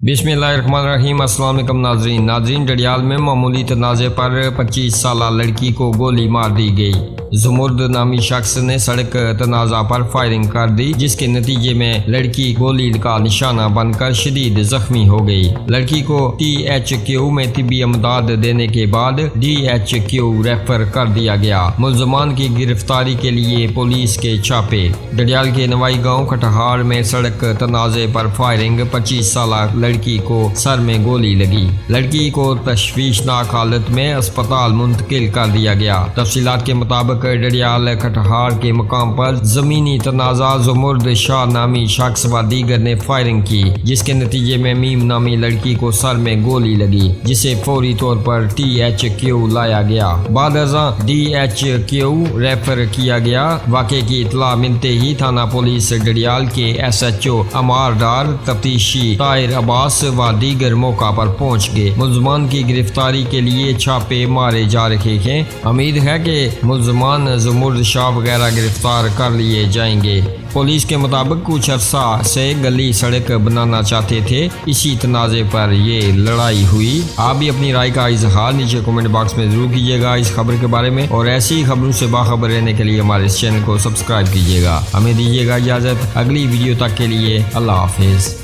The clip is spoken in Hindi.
बिस्मिल्लाहिर्रहमानिर्रहीम। अस्सलाम वालेकुम नाजरीन डडियाल में मामूली तनाज़े पर 25 साला लड़की को गोली मार दी गई। जुमुर्द नामी शख्स ने सड़क तनाज़ा पर फायरिंग कर दी, जिसके नतीजे में लड़की गोली का निशाना बनकर शदीद जख्मी हो गई। लड़की को THQ में तिब्बी इमदाद देने के बाद DHQ रेफर कर दिया गया। मुल्ज़मान की गिरफ्तारी के लिए पुलिस के छापे। डडियाल के नवाई गाँव कटहार में सड़क तनाज़े पर फायरिंग, 25 साला लड़की को सर में गोली लगी। लड़की को तशवीशनाक हालत में अस्पताल मुंतकिल कर दिया गया। तफसीलात के मुताबिक डडियाल कटहार के मकाम पर जमीनी तनाज़ा जुमुर्द शाह नामी शख्स व दीगर ने फायरिंग की, जिसके नतीजे में मीम नामी लड़की को सर में गोली लगी, जिसे फौरी तौर पर THQ लाया गया। बाद अज़ां DHQ रेफर किया गया। वाक़े की इतला मिलते ही थाना पुलिस डडियाल के SHO अमार डार, तफ्तीशी ताहिर अब्बास व दीगर मौका पर पहुंच गए। मुल्ज़मान की गिरफ्तारी के लिए छापे मारे जा रहे हैं। उम्मीद है कि मुल्ज़मान जुमुर्द शाह वगैरह गिरफ्तार कर लिए जाएंगे। पुलिस के मुताबिक कुछ अरसा से गली सड़क बनाना चाहते थे, इसी तनाज़े पर ये लड़ाई हुई। आप भी अपनी राय का इजहार नीचे कमेंट बॉक्स में जरूर कीजिएगा इस खबर के बारे में, और ऐसी खबरों से बाखबर रहने के लिए हमारे इस चैनल को सब्सक्राइब कीजिएगा। हमें दीजिएगा इजाज़त। अगली वीडियो तक के लिए अल्लाह हाफिज़।